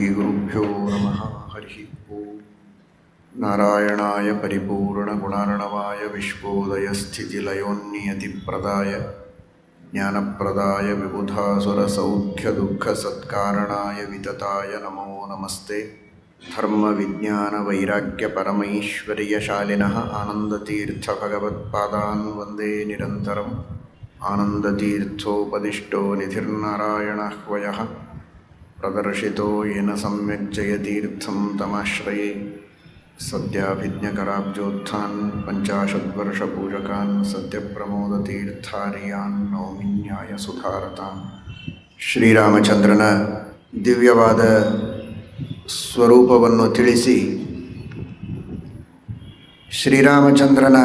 ಗುರುಭ್ಯೋ ನಮಃ. ಹರಿ ಓಂ. ನಾರಾಯಣಾಯ ಪರಿಪೂರ್ಣಗುಣಾರ್ಣವಾಯ ವಿಶ್ವೋದಯಸ್ಥಿತಿಲಯೋನ್ನಿಯತಿಪ್ರದಾಯ ಜ್ಞಾನಪ್ರದಾಯ ವಿಬುಧಾಸುರಸೌಖ್ಯದುಃಖಸತ್ಕಾರಣಾಯ ವಿತತಾಯ ನಮೋ ನಮಸ್ತೆ. ಧರ್ಮವಿಜ್ಞಾನವೈರಾಗ್ಯಪರಮೈಶ್ವರ್ಯಶಾಲಿನಃ ಆನಂದತೀರ್ಥಭಗವತ್ಪಾದಾನ್ ವಂದೇ ನಿರಂತರಂ. ಆನಂದತೀರ್ಥೋಪದಿಷ್ಟೋ ನಿಧಿರ್ನಾರಾಯಣಹ್ವಯಃ ಪ್ರದರ್ಶಿತೋ ಯೇನ ಸಮ್ಯಕ್ ಜಯತೀರ್ಥಂ ತಮಾಶ್ರಯೇ. ಸದ್ಯಾಭಿಜ್ಞಕರಾಬ್ಜೋತ್ಥಾನ್ ಪಂಚಾಶದ್ವರ್ಷಪೂಜಕಾನ್ ಸತ್ಯಪ್ರಮೋದತೀರ್ಥಾರ್ಯಾನ್ ನೌಮಿನ್ಯಾಯ ಸುಧಾರತಾನ್. ಶ್ರೀರಾಮಚಂದ್ರನ ದಿವ್ಯವಾದ ಸ್ವರೂಪವನ್ನು ತಿಳಿಸಿ ಶ್ರೀರಾಮಚಂದ್ರನ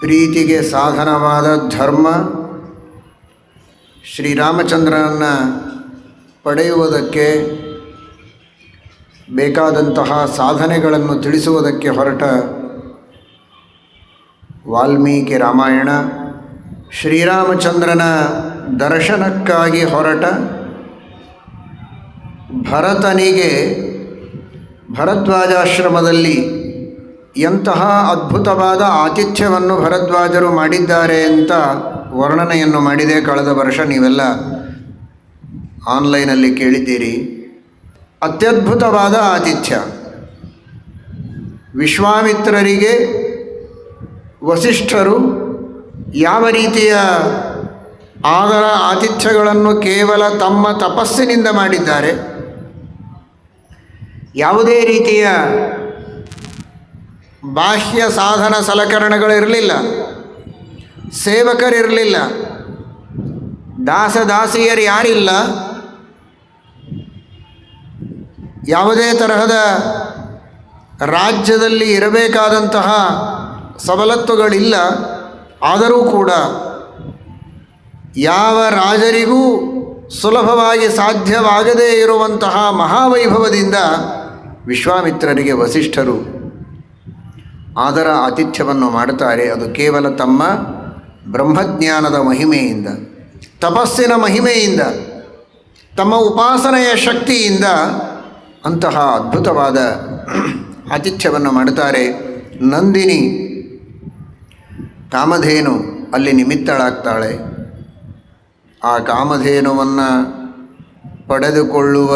ಪ್ರೀತಿಗೆ ಸಾಧನವಾದ ಧರ್ಮ, ಶ್ರೀರಾಮಚಂದ್ರನನ್ನು ಪಡೆಯುವುದಕ್ಕೆ ಬೇಕಾದಂತಹ ಸಾಧನೆಗಳನ್ನು ತಿಳಿಸುವುದಕ್ಕೆ ಹೊರಟ ವಾಲ್ಮೀಕಿ ರಾಮಾಯಣ, ಶ್ರೀರಾಮಚಂದ್ರನ ದರ್ಶನಕ್ಕಾಗಿ ಹೊರಟ ಭರತನಿಗೆ ಭರದ್ವಾಜಾಶ್ರಮದಲ್ಲಿ ಎಂತಹ ಅದ್ಭುತವಾದ ಆತಿಥ್ಯವನ್ನು ಭರದ್ವಾಜರು ಮಾಡಿದ್ದಾರೆ ಅಂತ ವರ್ಣನೆಯನ್ನು ಮಾಡಿದೆ. ಕಳೆದ ವರ್ಷ ನೀವೆಲ್ಲ ಆನ್ಲೈನಲ್ಲಿ ಕೇಳಿದ್ದೀರಿ. ಅತ್ಯದ್ಭುತವಾದ ಆತಿಥ್ಯ. ವಿಶ್ವಾಮಿತ್ರರಿಗೆ ವಸಿಷ್ಠರು ಯಾವ ರೀತಿಯ ಆದರ ಆತಿಥ್ಯಗಳನ್ನು ಕೇವಲ ತಮ್ಮ ತಪಸ್ಸಿನಿಂದ ಮಾಡಿದ್ದಾರೆ, ಯಾವುದೇ ರೀತಿಯ ಬಾಹ್ಯ ಸಾಧನ ಸಲಕರಣೆಗಳಿರಲಿಲ್ಲ, ಸೇವಕರಿರಲಿಲ್ಲ, ದಾಸದಾಸಿಯರು ಯಾರಿಲ್ಲ, ಯಾವುದೇ ತರಹದ ರಾಜ್ಯದಲ್ಲಿ ಇರಬೇಕಾದಂತಹ ಸವಲತ್ತುಗಳಿಲ್ಲ. ಆದರೂ ಕೂಡ ಯಾವ ರಾಜರಿಗೂ ಸುಲಭವಾಗಿ ಸಾಧ್ಯವಾಗದೇ ಇರುವಂತಹ ಮಹಾವೈಭವದಿಂದ ವಿಶ್ವಾಮಿತ್ರರಿಗೆ ವಸಿಷ್ಠರು ಆದರ ಆತಿಥ್ಯವನ್ನು ಮಾಡುತ್ತಾರೆ. ಅದು ಕೇವಲ ತಮ್ಮ ಬ್ರಹ್ಮಜ್ಞಾನದ ಮಹಿಮೆಯಿಂದ, ತಪಸ್ಸಿನ ಮಹಿಮೆಯಿಂದ, ತಮ್ಮ ಉಪಾಸನೆಯ ಶಕ್ತಿಯಿಂದ ಅಂತಹ ಅದ್ಭುತವಾದ ಆತಿಥ್ಯವನ್ನು ಮಾಡುತ್ತಾರೆ. ನಂದಿನಿ ಕಾಮಧೇನು ಅಲ್ಲಿ ನಿಮಿತ್ತಳಾಗ್ತಾಳೆ. ಆ ಕಾಮಧೇನುವನ್ನು ಪಡೆದುಕೊಳ್ಳುವ,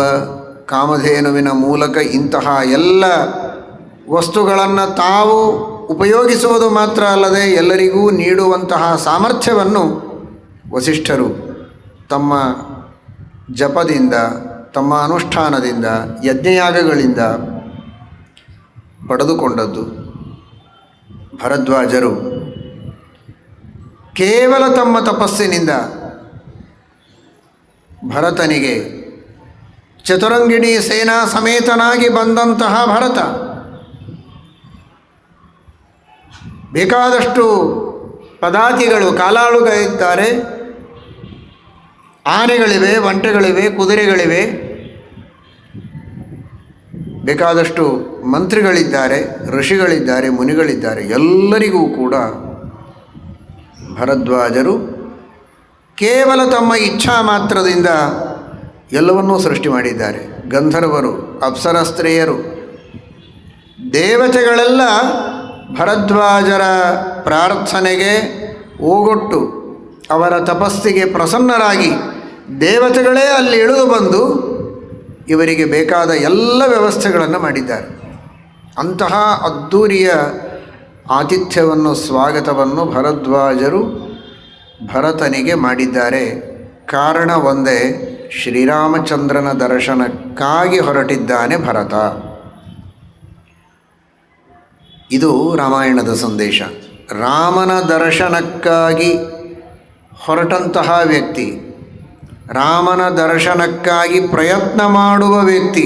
ಕಾಮಧೇನುವಿನ ಮೂಲಕ ಇಂತಹ ಎಲ್ಲ ವಸ್ತುಗಳನ್ನು ತಾವು ಉಪಯೋಗಿಸುವುದು ಮಾತ್ರ ಅಲ್ಲದೆ ಎಲ್ಲರಿಗೂ ನೀಡುವಂತಹ ಸಾಮರ್ಥ್ಯವನ್ನು ವಸಿಷ್ಠರು ತಮ್ಮ ಜಪದಿಂದ, ತಮ್ಮ ಅನುಷ್ಠಾನದಿಂದ, ಯಜ್ಞಯಾಗಗಳಿಂದ ಪಡೆದುಕೊಂಡದ್ದು. ಭರದ್ವಾಜರು ಕೇವಲ ತಮ್ಮ ತಪಸ್ಸಿನಿಂದ ಭರತನಿಗೆ ಚತುರಂಗಿಣಿ ಸೇನಾ ಸಮೇತನಾಗಿ ಬಂದಂತಹ ಭರತ ಬೇಕಾದಷ್ಟು ಪದಾತಿಗಳು, ಕಾಲಾಳುಗಳಿದ್ದಾರೆ, ಆನೆಗಳಿವೆ, ಒಂಟೆಗಳಿವೆ, ಕುದುರೆಗಳಿವೆ, ಬೇಕಾದಷ್ಟು ಮಂತ್ರಿಗಳಿದ್ದಾರೆ, ಋಷಿಗಳಿದ್ದಾರೆ, ಮುನಿಗಳಿದ್ದಾರೆ. ಎಲ್ಲರಿಗೂ ಕೂಡ ಭರದ್ವಾಜರು ಕೇವಲ ತಮ್ಮ ಇಚ್ಛಾ ಮಾತ್ರದಿಂದ ಎಲ್ಲವನ್ನೂ ಸೃಷ್ಟಿ ಮಾಡಿದ್ದಾರೆ. ಗಂಧರ್ವರು, ಅಪ್ಸರಸ್ತ್ರೀಯರು, ದೇವತೆಗಳೆಲ್ಲ ಭರದ್ವಾಜರ ಪ್ರಾರ್ಥನೆಗೆ ಓಗೊಟ್ಟು ಅವರ ತಪಸ್ಸಿಗೆ ಪ್ರಸನ್ನರಾಗಿ ದೇವತೆಗಳೇ ಅಲ್ಲಿ ಇಳಿದು ಬಂದು ಇವರಿಗೆ ಬೇಕಾದ ಎಲ್ಲ ವ್ಯವಸ್ಥೆಗಳನ್ನು ಮಾಡಿದ್ದಾರೆ. ಅಂತಹ ಅದ್ಧೂರಿಯ ಆತಿಥ್ಯವನ್ನು, ಸ್ವಾಗತವನ್ನು ಭರದ್ವಾಜರು ಭರತನಿಗೆ ಮಾಡಿದ್ದಾರೆ. ಕಾರಣ ಒಂದೇ, ಶ್ರೀರಾಮಚಂದ್ರನ ದರ್ಶನಕ್ಕಾಗಿ ಹೊರಟಿದ್ದಾನೆ ಭರತ. ಇದು ರಾಮಾಯಣದ ಸಂದೇಶ. ರಾಮನ ದರ್ಶನಕ್ಕಾಗಿ ಹೊರಟಂತಹ ವ್ಯಕ್ತಿ, ರಾಮನ ದರ್ಶನಕ್ಕಾಗಿ ಪ್ರಯತ್ನ ಮಾಡುವ ವ್ಯಕ್ತಿ,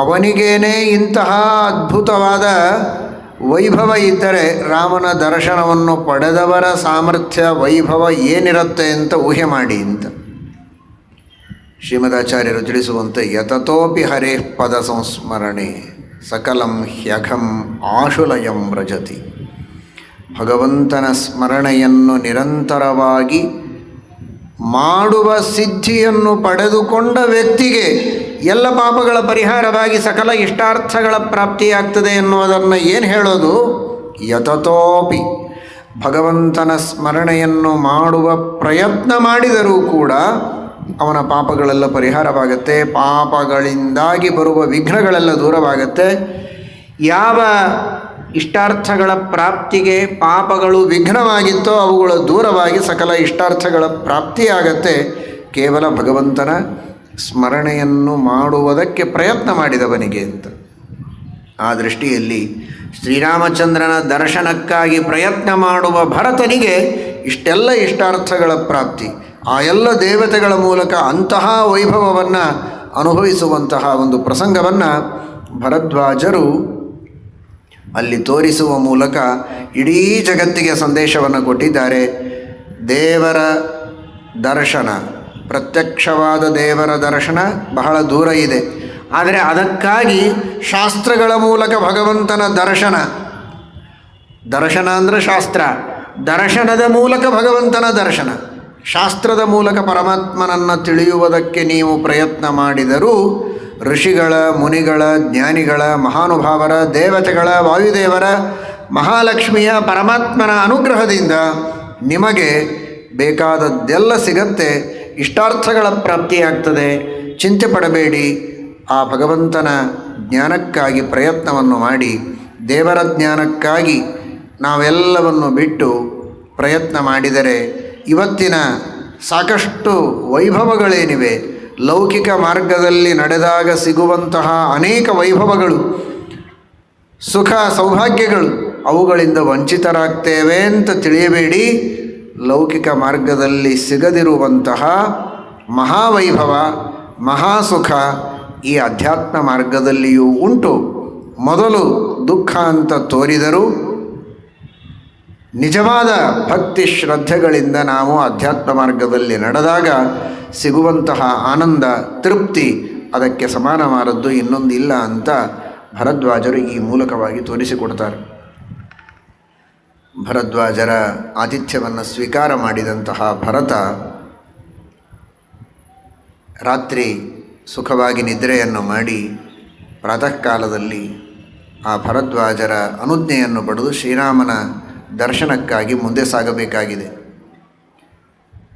ಅವನಿಗೇನೇ ಇಂತಹ ಅದ್ಭುತವಾದ ವೈಭವ ಇದ್ದರೆ ರಾಮನ ದರ್ಶನವನ್ನು ಪಡೆದವರ ಸಾಮರ್ಥ್ಯ, ವೈಭವ ಏನಿರುತ್ತೆ ಅಂತ ಊಹೆ ಮಾಡಿ ಅಂತ ಶ್ರೀಮದಾಚಾರ್ಯರು ತಿಳಿಸುವಂತೆ, ಯತತೋಪಿ ಹರೇ ಪದ ಸಂಸ್ಮರಣೆ ಸಕಲಂ ಹ್ಯಘಂ ಆಶುಲಯಂ ವ್ರಜತಿ. ಭಗವಂತನ ಸ್ಮರಣೆಯನ್ನು ನಿರಂತರವಾಗಿ ಮಾಡುವ ಸಿದ್ಧಿಯನ್ನು ಪಡೆದುಕೊಂಡ ವ್ಯಕ್ತಿಗೆ ಎಲ್ಲ ಪಾಪಗಳ ಪರಿಹಾರವಾಗಿ ಸಕಲ ಇಷ್ಟಾರ್ಥಗಳ ಪ್ರಾಪ್ತಿಯಾಗ್ತದೆ ಎನ್ನುವುದನ್ನು ಏನು ಹೇಳೋದು? ಯತತೋಪಿ ಭಗವಂತನ ಸ್ಮರಣೆಯನ್ನು ಮಾಡುವ ಪ್ರಯತ್ನ ಮಾಡಿದರೂ ಕೂಡ ಅವನ ಪಾಪಗಳೆಲ್ಲ ಪರಿಹಾರವಾಗುತ್ತೆ, ಪಾಪಗಳಿಂದಾಗಿ ಬರುವ ವಿಘ್ನಗಳೆಲ್ಲ ದೂರವಾಗುತ್ತೆ. ಯಾವ ಇಷ್ಟಾರ್ಥಗಳ ಪ್ರಾಪ್ತಿಗೆ ಪಾಪಗಳು ವಿಘ್ನವಾಗಿತ್ತೋ ಅವುಗಳು ದೂರವಾಗಿ ಸಕಲ ಇಷ್ಟಾರ್ಥಗಳ ಪ್ರಾಪ್ತಿಯಾಗತ್ತೆ ಕೇವಲ ಭಗವಂತನ ಸ್ಮರಣೆಯನ್ನು ಮಾಡುವುದಕ್ಕೆ ಪ್ರಯತ್ನ ಮಾಡಿದವನಿಗೆ ಅಂತ. ಆ ದೃಷ್ಟಿಯಲ್ಲಿ ಶ್ರೀರಾಮಚಂದ್ರನ ದರ್ಶನಕ್ಕಾಗಿ ಪ್ರಯತ್ನ ಮಾಡುವ ಭರತನಿಗೆ ಇಷ್ಟೆಲ್ಲ ಇಷ್ಟಾರ್ಥಗಳ ಪ್ರಾಪ್ತಿ, ಆ ಎಲ್ಲ ದೇವತೆಗಳ ಮೂಲಕ ಅಂತಹ ವೈಭವವನ್ನು ಅನುಭವಿಸುವಂತಹ ಒಂದು ಪ್ರಸಂಗವನ್ನು ಭರದ್ವಾಜರು ಅಲ್ಲಿ ತೋರಿಸುವ ಮೂಲಕ ಇಡೀ ಜಗತ್ತಿಗೆ ಸಂದೇಶವನ್ನು ಕೊಟ್ಟಿದ್ದಾರೆ. ದೇವರ ದರ್ಶನ, ಪ್ರತ್ಯಕ್ಷವಾದ ದೇವರ ದರ್ಶನ ಬಹಳ ದೂರ ಇದೆ. ಆದರೆ ಅದಕ್ಕಾಗಿ ಶಾಸ್ತ್ರಗಳ ಮೂಲಕ ಭಗವಂತನ ದರ್ಶನ, ದರ್ಶನ ಅಂದರೆ ಶಾಸ್ತ್ರ, ದರ್ಶನದ ಮೂಲಕ ಭಗವಂತನ ದರ್ಶನ, ಶಾಸ್ತ್ರದ ಮೂಲಕ ಪರಮಾತ್ಮನನ್ನು ತಿಳಿಯುವುದಕ್ಕೆ ನೀವು ಪ್ರಯತ್ನ ಮಾಡಿದರೂ ಋಷಿಗಳ, ಮುನಿಗಳ, ಜ್ಞಾನಿಗಳ, ಮಹಾನುಭಾವರ, ದೇವತೆಗಳ, ವಾಯುದೇವರ, ಮಹಾಲಕ್ಷ್ಮಿಯ, ಪರಮಾತ್ಮನ ಅನುಗ್ರಹದಿಂದ ನಿಮಗೆ ಬೇಕಾದದ್ದೆಲ್ಲ ಸಿಗತ್ತೆ, ಇಷ್ಟಾರ್ಥಗಳ ಪ್ರಾಪ್ತಿಯಾಗ್ತದೆ. ಚಿಂತೆ ಪಡಬೇಡಿ. ಆ ಭಗವಂತನ ಜ್ಞಾನಕ್ಕಾಗಿ ಪ್ರಯತ್ನವನ್ನು ಮಾಡಿ, ದೇವರ ಜ್ಞಾನಕ್ಕಾಗಿ ನಾವೆಲ್ಲವನ್ನು ಬಿಟ್ಟು ಪ್ರಯತ್ನ ಮಾಡಿದರೆ ಇವತ್ತಿನ ಸಾಕಷ್ಟು ವೈಭವಗಳೇನಿವೆ, ಲೌಕಿಕ ಮಾರ್ಗದಲ್ಲಿ ನಡೆದಾಗ ಸಿಗುವಂತಹ ಅನೇಕ ವೈಭವಗಳು, ಸುಖ ಸೌಭಾಗ್ಯಗಳು, ಅವುಗಳಿಂದ ವಂಚಿತರಾಗ್ತೇವೆ ಅಂತ ತಿಳಿಯಬೇಡಿ. ಲೌಕಿಕ ಮಾರ್ಗದಲ್ಲಿ ಸಿಗದಿರುವಂತಹ ಮಹಾವೈಭವ, ಮಹಾಸುಖ ಈ ಅಧ್ಯಾತ್ಮ ಮಾರ್ಗದಲ್ಲಿಯೂ ಉಂಟು. ಮೊದಲು ದುಃಖ ಅಂತ ತೋರಿದರೂ ನಿಜವಾದ ಭಕ್ತಿ ಶ್ರದ್ಧೆಗಳಿಂದ ನಾವು ಅಧ್ಯಾತ್ಮ ಮಾರ್ಗದಲ್ಲಿ ನಡೆದಾಗ ಸಿಗುವಂತಹ ಆನಂದ, ತೃಪ್ತಿ ಅದಕ್ಕೆ ಸಮಾನವಾದದ್ದು ಇನ್ನೊಂದಿಲ್ಲ ಅಂತ ಭರದ್ವಾಜರು ಈ ಮೂಲಕವಾಗಿ ತೋರಿಸಿಕೊಡ್ತಾರೆ. ಭರದ್ವಾಜರ ಆತಿಥ್ಯವನ್ನು ಸ್ವೀಕಾರ ಮಾಡಿದಂತಹ ಭರತ ರಾತ್ರಿ ಸುಖವಾಗಿ ನಿದ್ರೆಯನ್ನು ಮಾಡಿ ಪ್ರಾತಃ ಕಾಲದಲ್ಲಿ ಆ ಭರದ್ವಾಜರ ಅನುಜ್ಞೆಯನ್ನು ಪಡೆದು ಶ್ರೀರಾಮನ ದರ್ಶನಕ್ಕಾಗಿ ಮುಂದೆ ಸಾಗಬೇಕಾಗಿದೆ.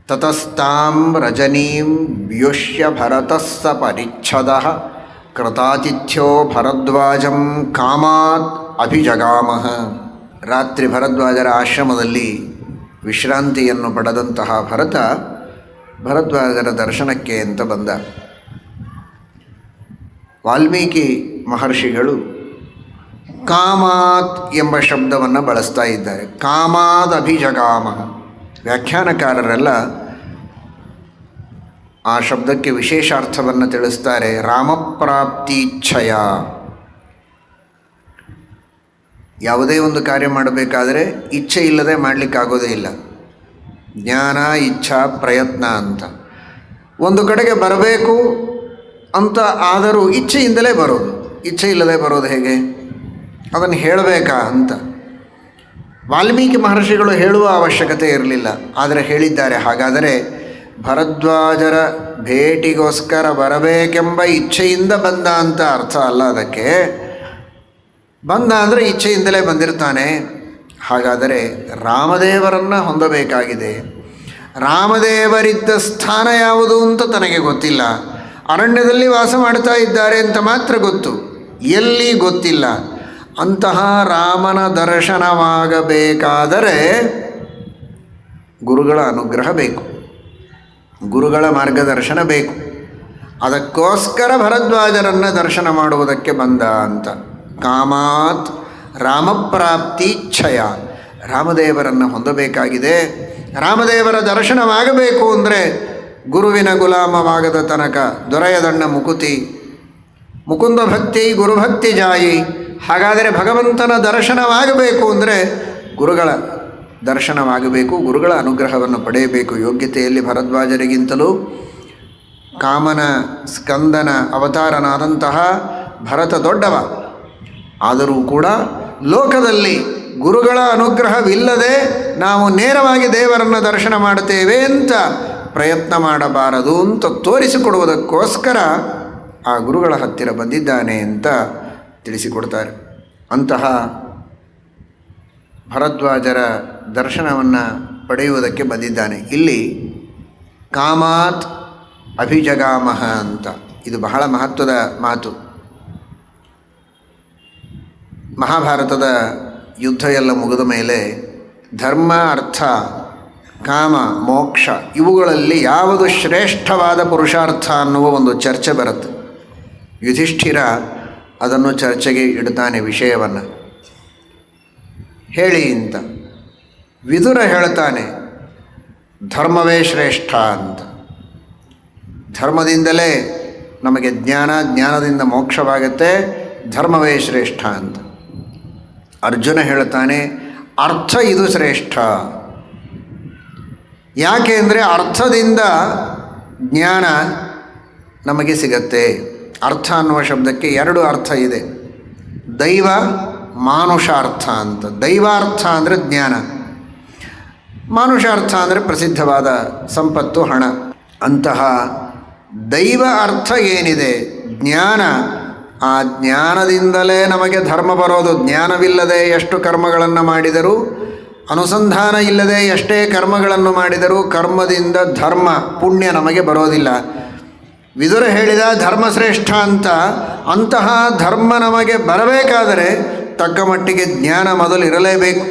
ತತಸ್ತಾಂ ರಜನೀಂ ವ್ಯುಷ್ಯ ಭರತಸ್ಸ ಪರಿಚ್ಛದಃ ಕೃತಾತಿಥ್ಯೋ ಭರದ್ವಾಜಂ ಕಾಮಾತ್ ಅಭಿಜಗಾಮಃ. ರಾತ್ರಿ ಭರದ್ವಾಜರ ಆಶ್ರಮದಲ್ಲಿ ವಿಶ್ರಾಂತಿಯನ್ನು ಪಡೆದಂತಹ ಭರತ ಭರದ್ವಾಜರ ದರ್ಶನಕ್ಕೆ ಅಂತ ಬಂದ. ವಾಲ್ಮೀಕಿ ಮಹರ್ಷಿಗಳು ಕಾಮಾತ್ ಎಂಬ ಶಬ್ದವನ್ನು ಬಳಸ್ತಾ ಇದ್ದಾರೆ. ಕಾಮಾದ್ ಅಭಿಜಗಾಮ. ವ್ಯಾಖ್ಯಾನಕಾರರೆಲ್ಲ ಆ ಶಬ್ದಕ್ಕೆ ವಿಶೇಷ ಅರ್ಥವನ್ನು ತಿಳಿಸ್ತಾರೆ. ರಾಮಪ್ರಾಪ್ತಿಚ್ಛಯ. ಯಾವುದೇ ಒಂದು ಕಾರ್ಯ ಮಾಡಬೇಕಾದರೆ ಇಚ್ಛೆ ಇಲ್ಲದೆ ಮಾಡಲಿಕ್ಕಾಗೋದೇ ಇಲ್ಲ. ಜ್ಞಾನ, ಇಚ್ಛಾ, ಪ್ರಯತ್ನ ಅಂತ ಒಂದು ಕಡೆಗೆ ಬರಬೇಕು ಅಂತ ಆದರೂ ಇಚ್ಛೆಯಿಂದಲೇ ಬರೋದು. ಇಚ್ಛೆ ಇಲ್ಲದೆ ಬರೋದು ಹೇಗೆ? ಅದನ್ನು ಹೇಳಬೇಕಾ ಅಂತ ವಾಲ್ಮೀಕಿ ಮಹರ್ಷಿಗಳು ಹೇಳುವ ಅವಶ್ಯಕತೆ ಇರಲಿಲ್ಲ, ಆದರೆ ಹೇಳಿದ್ದಾರೆ. ಹಾಗಾದರೆ ಭರದ್ವಾಜರ ಭೇಟಿಗೋಸ್ಕರ ಬರಬೇಕೆಂಬ ಇಚ್ಛೆಯಿಂದ ಬಂದ ಅಂತ ಅರ್ಥ ಅಲ್ಲ. ಅದಕ್ಕೆ ಬಂದ ಅಂದರೆ ಇಚ್ಛೆಯಿಂದಲೇ ಬಂದಿರ್ತಾನೆ. ಹಾಗಾದರೆ ರಾಮದೇವರನ್ನು ಹೊಂದಬೇಕಾಗಿದೆ. ರಾಮದೇವರಿದ್ದ ಸ್ಥಾನ ಯಾವುದು ಅಂತ ತನಗೆ ಗೊತ್ತಿಲ್ಲ. ಅರಣ್ಯದಲ್ಲಿ ವಾಸ ಮಾಡ್ತಾ ಇದ್ದಾರೆ ಅಂತ ಮಾತ್ರ ಗೊತ್ತು, ಎಲ್ಲಿ ಗೊತ್ತಿಲ್ಲ. ಅಂತಹ ರಾಮನ ದರ್ಶನವಾಗಬೇಕಾದರೆ ಗುರುಗಳ ಅನುಗ್ರಹ ಬೇಕು, ಗುರುಗಳ ಮಾರ್ಗದರ್ಶನ ಬೇಕು. ಅದಕ್ಕೋಸ್ಕರ ಭರದ್ವಾಜರನ್ನು ದರ್ಶನ ಮಾಡುವುದಕ್ಕೆ ಬಂದ ಅಂತ. ಕಾಮಾತ್ ರಾಮಪ್ರಾಪ್ತಿಚ್ಛಯ. ರಾಮದೇವರನ್ನು ಹೊಂದಬೇಕಾಗಿದೆ. ರಾಮದೇವರ ದರ್ಶನವಾಗಬೇಕು ಅಂದರೆ ಗುರುವಿನ ಗುಲಾಮವಾಗದ ತನಕ ದೊರೆಯದಣ್ಣ ಮುಕುತಿ, ಮುಕುಂದ ಭಕ್ತಿ ಗುರುಭಕ್ತಿ ಜಾಯಿ. ಹಾಗಾದರೆ ಭಗವಂತನ ದರ್ಶನವಾಗಬೇಕು ಅಂದರೆ ಗುರುಗಳ ದರ್ಶನವಾಗಬೇಕು, ಗುರುಗಳ ಅನುಗ್ರಹವನ್ನು ಪಡೆಯಬೇಕು. ಯೋಗ್ಯತೆಯಲ್ಲಿ ಭರದ್ವಾಜರಿಗಿಂತಲೂ ಕಾಮನ ಸ್ಕಂದನ ಅವತಾರನಾದಂತಹ ಭರತ ದೊಡ್ಡವ. ಆದರೂ ಕೂಡ ಲೋಕದಲ್ಲಿ ಗುರುಗಳ ಅನುಗ್ರಹವಿಲ್ಲದೆ ನಾವು ನೇರವಾಗಿ ದೇವರನ್ನು ದರ್ಶನ ಮಾಡುತ್ತೇವೆ ಅಂತ ಪ್ರಯತ್ನ ಮಾಡಬಾರದು ಅಂತ ತೋರಿಸಿಕೊಡುವುದಕ್ಕೋಸ್ಕರ ಆ ಗುರುಗಳ ಹತ್ತಿರ ಬಂದಿದ್ದಾನೆ ಅಂತ ತಿಳಿಸಿಕೊಡ್ತಾರೆ. ಅಂತಹ ಭರದ್ವಾಜರ ದರ್ಶನವನ್ನು ಪಡೆಯುವುದಕ್ಕೆ ಬಂದಿದ್ದಾನೆ. ಇಲ್ಲಿ ಕಾಮಾತ್ ಅಭಿಜಗಾಮಹ ಅಂತ, ಇದು ಬಹಳ ಮಹತ್ವದ ಮಾತು. ಮಹಾಭಾರತದ ಯುದ್ಧ ಎಲ್ಲ ಮುಗಿದ ಮೇಲೆ ಧರ್ಮ, ಅರ್ಥ, ಕಾಮ, ಮೋಕ್ಷ ಇವುಗಳಲ್ಲಿ ಯಾವುದು ಶ್ರೇಷ್ಠವಾದ ಪುರುಷಾರ್ಥ ಅನ್ನುವ ಒಂದು ಚರ್ಚೆ ಬರುತ್ತೆ. ಯುಧಿಷ್ಠಿರ ಅದನ್ನು ಚರ್ಚೆಗೆ ಇಡ್ತಾನೆ ವಿಷಯವನ್ನು. ಹೇಳಿ ಅಂತ. ವಿದುರ ಹೇಳ್ತಾನೆ ಧರ್ಮವೇ ಶ್ರೇಷ್ಠ ಅಂತ. ಧರ್ಮದಿಂದಲೇ ನಮಗೆ ಜ್ಞಾನ, ಜ್ಞಾನದಿಂದ ಮೋಕ್ಷವಾಗತ್ತೆ, ಧರ್ಮವೇ ಶ್ರೇಷ್ಠ ಅಂತ. ಅರ್ಜುನ ಹೇಳ್ತಾನೆ ಅರ್ಥ ಇದು ಶ್ರೇಷ್ಠ. ಯಾಕೆ ಅಂದರೆ ಅರ್ಥದಿಂದ ಜ್ಞಾನ ನಮಗೆ ಸಿಗತ್ತೆ. ಅರ್ಥ ಅನ್ನುವ ಶಬ್ದಕ್ಕೆ ಎರಡು ಅರ್ಥ ಇದೆ, ದೈವ, ಮಾನುಷಾರ್ಥ ಅಂತ. ದೈವಾರ್ಥ ಅಂದರೆ ಜ್ಞಾನ, ಮಾನುಷಾರ್ಥ ಅಂದರೆ ಪ್ರಸಿದ್ಧವಾದ ಸಂಪತ್ತು, ಹಣ. ಅಂತಹ ದೈವ ಅರ್ಥ ಏನಿದೆ ಜ್ಞಾನ, ಆ ಜ್ಞಾನದಿಂದಲೇ ನಮಗೆ ಧರ್ಮ ಬರೋದು. ಜ್ಞಾನವಿಲ್ಲದೆ ಎಷ್ಟು ಕರ್ಮಗಳನ್ನು ಮಾಡಿದರೂ, ಅನುಸಂಧಾನ ಇಲ್ಲದೆ ಎಷ್ಟೇ ಕರ್ಮಗಳನ್ನು ಮಾಡಿದರೂ ಕರ್ಮದಿಂದ ಧರ್ಮ, ಪುಣ್ಯ ನಮಗೆ ಬರೋದಿಲ್ಲ. ವಿದುರ ಹೇಳಿದ ಧರ್ಮಶ್ರೇಷ್ಠ ಅಂತ. ಅಂತಹ ಧರ್ಮ ನಮಗೆ ಬರಬೇಕಾದರೆ ತಕ್ಕ ಮಟ್ಟಿಗೆ ಜ್ಞಾನ ಮೊದಲು ಇರಲೇಬೇಕು.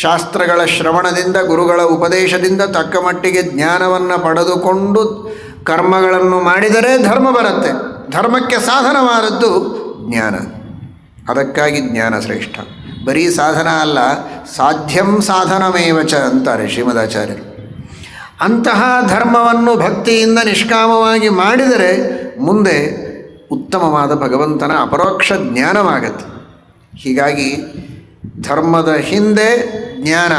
ಶಾಸ್ತ್ರಗಳ ಶ್ರವಣದಿಂದ, ಗುರುಗಳ ಉಪದೇಶದಿಂದ ತಕ್ಕ ಮಟ್ಟಿಗೆ ಜ್ಞಾನವನ್ನು ಪಡೆದುಕೊಂಡು ಕರ್ಮಗಳನ್ನು ಮಾಡಿದರೆ ಧರ್ಮ ಬರುತ್ತೆ. ಧರ್ಮಕ್ಕೆ ಸಾಧನವಾದದ್ದು ಜ್ಞಾನ. ಅದಕ್ಕಾಗಿ ಜ್ಞಾನ ಶ್ರೇಷ್ಠ. ಬರೀ ಸಾಧನ ಅಲ್ಲ, ಸಾಧ್ಯಂ ಸಾಧನಮೇವಚ ಅಂತಾರೆ ಶ್ರೀಮದಾಚಾರ್ಯರು. ಅಂತಹ ಧರ್ಮವನ್ನು ಭಕ್ತಿಯಿಂದ ನಿಷ್ಕಾಮವಾಗಿ ಮಾಡಿದರೆ ಮುಂದೆ ಉತ್ತಮವಾದ ಭಗವಂತನ ಅಪರೋಕ್ಷ ಜ್ಞಾನವಾಗತ್ತೆ. ಹೀಗಾಗಿ ಧರ್ಮದ ಹಿಂದೆ ಜ್ಞಾನ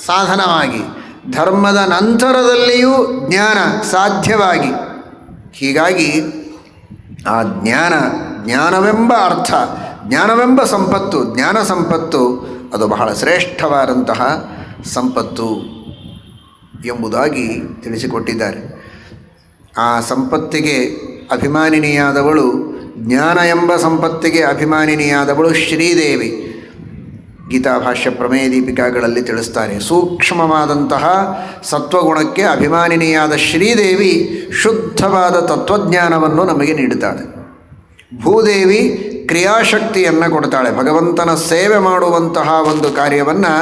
ಸಾಧನವಾಗಿ, ಧರ್ಮದ ನಂತರದಲ್ಲಿಯೂ ಜ್ಞಾನ ಸಾಧ್ಯವಾಗಿ, ಹೀಗಾಗಿ ಆ ಜ್ಞಾನವೆಂಬ ಅರ್ಥ, ಜ್ಞಾನವೆಂಬ ಸಂಪತ್ತು, ಜ್ಞಾನ ಸಂಪತ್ತು ಅದು ಬಹಳ ಶ್ರೇಷ್ಠವಾದಂತಹ ಸಂಪತ್ತು ಎಂಬುದಾಗಿ ತಿಳಿಸಿಕೊಟ್ಟಿದ್ದಾರೆ. ಆ ಸಂಪತ್ತಿಗೆ ಅಭಿಮಾನಿನಿಯಾದವಳು, ಜ್ಞಾನ ಎಂಬ ಸಂಪತ್ತಿಗೆ ಅಭಿಮಾನಿನಿಯಾದವಳು ಶ್ರೀದೇವಿ. ಗೀತಾಭಾಷ್ಯ ಪ್ರಮೇಯ ದೀಪಿಕಾಗಳಲ್ಲಿ ತಿಳಿಸ್ತಾರೆ. ಸೂಕ್ಷ್ಮವಾದಂತಹ ಸತ್ವಗುಣಕ್ಕೆ ಅಭಿಮಾನಿನಿಯಾದ ಶ್ರೀದೇವಿ ಶುದ್ಧವಾದ ತತ್ವಜ್ಞಾನವನ್ನು ನಮಗೆ ನೀಡುತ್ತಾಳೆ. ಭೂದೇವಿ ಕ್ರಿಯಾಶಕ್ತಿಯನ್ನು ಕೊಡ್ತಾಳೆ. ಭಗವಂತನ ಸೇವೆ ಮಾಡುವಂತಹ ಒಂದು ಕಾರ್ಯವನ್ನು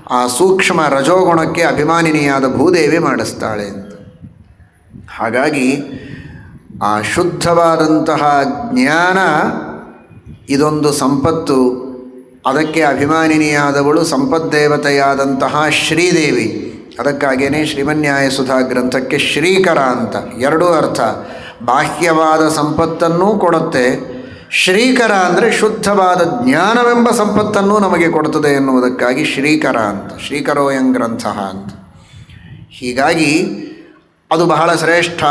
ಆ ಸೂಕ್ಷ್ಮ ರಜೋಗುಣಕ್ಕೆ ಅಭಿಮಾನಿನಿಯಾದ ಭೂದೇವಿ ಮಾಡಿಸ್ತಾಳೆ ಅಂತ. ಹಾಗಾಗಿ ಆ ಶುದ್ಧವಾದಂತಹ ಜ್ಞಾನ ಇದೊಂದು ಸಂಪತ್ತು. ಅದಕ್ಕೆ ಅಭಿಮಾನಿನಿಯಾದವಳು ಸಂಪದ್ದೇವತೆಯಾದಂತಹ ಶ್ರೀದೇವಿ. ಅದಕ್ಕಾಗಿಯೇ ಶ್ರೀಮನ್ಯಾಯ ಸುಧಾ ಗ್ರಂಥಕ್ಕೆ ಶ್ರೀಕರ ಅಂತ ಎರಡೂ ಅರ್ಥ. ಬಾಹ್ಯವಾದ ಸಂಪತ್ತನ್ನೂ ಕೊಡುತ್ತೆ, ಶ್ರೀಕರ ಅಂದರೆ ಶುದ್ಧವಾದ ಜ್ಞಾನವೆಂಬ ಸಂಪತ್ತನ್ನು ನಮಗೆ ಕೊಡುತ್ತದೆ ಎನ್ನುವುದಕ್ಕಾಗಿ ಶ್ರೀಕರ ಅಂತ, ಶ್ರೀಕರೋಯಂ ಗ್ರಂಥ ಅಂತ. ಹೀಗಾಗಿ ಅದು ಬಹಳ ಶ್ರೇಷ್ಠ.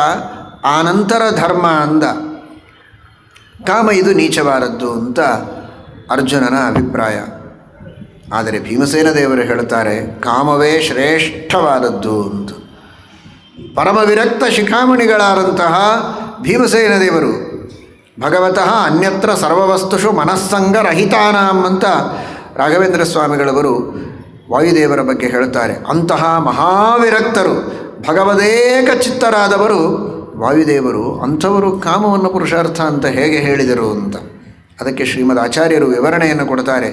ಆನಂತರ ಧರ್ಮ ಅಂದ. ಕಾಮ ಇದು ನೀಚವಾದದ್ದು ಅಂತ ಅರ್ಜುನನ ಅಭಿಪ್ರಾಯ. ಆದರೆ ಭೀಮಸೇನ ದೇವರು ಹೇಳ್ತಾರೆ ಕಾಮವೇ ಶ್ರೇಷ್ಠವಾದದ್ದು ಅಂತ. ಪರಮ ವಿರಕ್ತ ಶಿಖಾಮಣಿಗಳಾದಂತಹ ಭೀಮಸೇನ ದೇವರು ಭಗವತಃ ಅನ್ಯತ್ರ ಸರ್ವವಸ್ತುಷು ಮನಸ್ಸಂಗರಹಿತಾನಾಂ ಅಂತ ರಾಘವೇಂದ್ರ ಸ್ವಾಮಿಗಳವರು ವಾಯುದೇವರ ಬಗ್ಗೆ ಹೇಳ್ತಾರೆ. ಅಂತಹ ಮಹಾವಿರಕ್ತರು, ಭಗವದೇಕ ಚಿತ್ತರಾದವರು ವಾಯುದೇವರು. ಅಂಥವರು ಕಾಮವನ್ನು ಪುರುಷಾರ್ಥ ಅಂತ ಹೇಗೆ ಹೇಳಿದರು ಅಂತ ಅದಕ್ಕೆ ಶ್ರೀಮದ್ ಆಚಾರ್ಯರು ವಿವರಣೆಯನ್ನು ಕೊಡ್ತಾರೆ.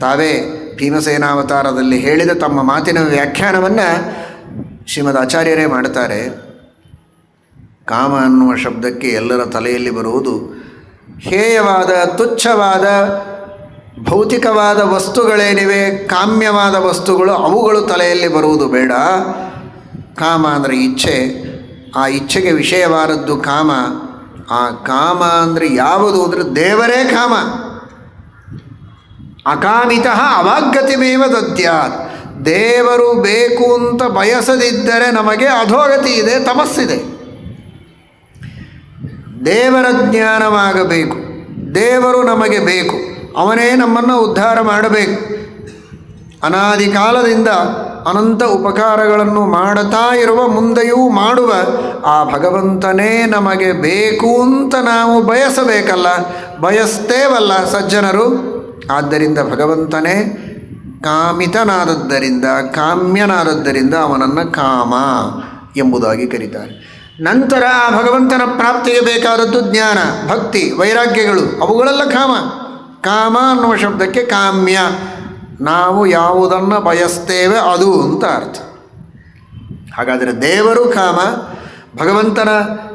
ತಾವೇ ಭೀಮಸೇನಾವತಾರದಲ್ಲಿ ಹೇಳಿದ ತಮ್ಮ ಮಾತಿನ ವ್ಯಾಖ್ಯಾನವನ್ನು ಶ್ರೀಮದ್ ಆಚಾರ್ಯರೇ ಮಾಡ್ತಾರೆ. ಕಾಮ ಅನ್ನುವ ಶಬ್ದಕ್ಕೆ ಎಲ್ಲರ ತಲೆಯಲ್ಲಿ ಬರುವುದು ಹೇಯವಾದ, ತುಚ್ಛವಾದ, ಭೌತಿಕವಾದ ವಸ್ತುಗಳೇನಿವೆ, ಕಾಮ್ಯವಾದ ವಸ್ತುಗಳು, ಅವುಗಳು ತಲೆಯಲ್ಲಿ ಬರುವುದು ಬೇಡ. ಕಾಮ ಅಂದರೆ ಇಚ್ಛೆ, ಆ ಇಚ್ಛೆಗೆ ವಿಷಯವಾದದ್ದು ಕಾಮ. ಆ ಕಾಮ ಅಂದರೆ ಯಾವುದು ಅಂದರೆ ದೇವರೇ ಕಾಮ. ಅಕಾಮಿತಃ ಅವಾಗ್ಗತಿಮೇವ ದದ್ಯಾತ್. ದೇವರು ಬೇಕು ಅಂತ ಬಯಸದಿದ್ದರೆ ನಮಗೆ ಅಧೋಗತಿ ಇದೆ, ತಮಸ್ಸಿದೆ. ದೇವರ ಜ್ಞಾನವಾಗಬೇಕು, ದೇವರು ನಮಗೆ ಬೇಕು, ಅವನೇ ನಮ್ಮನ್ನು ಉದ್ಧಾರ ಮಾಡಬೇಕು. ಅನಾದಿ ಕಾಲದಿಂದ ಅನಂತ ಉಪಕಾರಗಳನ್ನು ಮಾಡುತ್ತಾ ಇರುವ, ಮುಂದೆಯೂ ಮಾಡುವ ಆ ಭಗವಂತನೇ ನಮಗೆ ಬೇಕು ಅಂತ ನಾವು ಬಯಸಬೇಕಲ್ಲ, ಬಯಸ್ತೇವಲ್ಲ ಸಜ್ಜನರು. ಆದ್ದರಿಂದ ಭಗವಂತನೇ ಕಾಮಿತನಾದದ್ದರಿಂದ, ಕಾಮ್ಯನಾದದ್ದರಿಂದ ಅವನನ್ನು ಕಾಮ ಎಂಬುದಾಗಿ ಕರೀತಾರೆ. ನಂತರ ಆ ಭಗವಂತನ ಪ್ರಾಪ್ತಿಗೆ ಬೇಕಾದದ್ದು ಜ್ಞಾನ, ಭಕ್ತಿ, ವೈರಾಗ್ಯಗಳು, ಅವುಗಳೆಲ್ಲ ಕಾಮ. ಕಾಮ ಅನ್ನುವ ಶಬ್ದಕ್ಕೆ ಕಾಮ್ಯ, ನಾವು ಯಾವುದನ್ನು ಬಯಸ್ತೇವೆ ಅದು ಅಂತ ಅರ್ಥ. ಹಾಗಾದರೆ ದೇವರು ಕಾಮ, ಭಗವಂತನ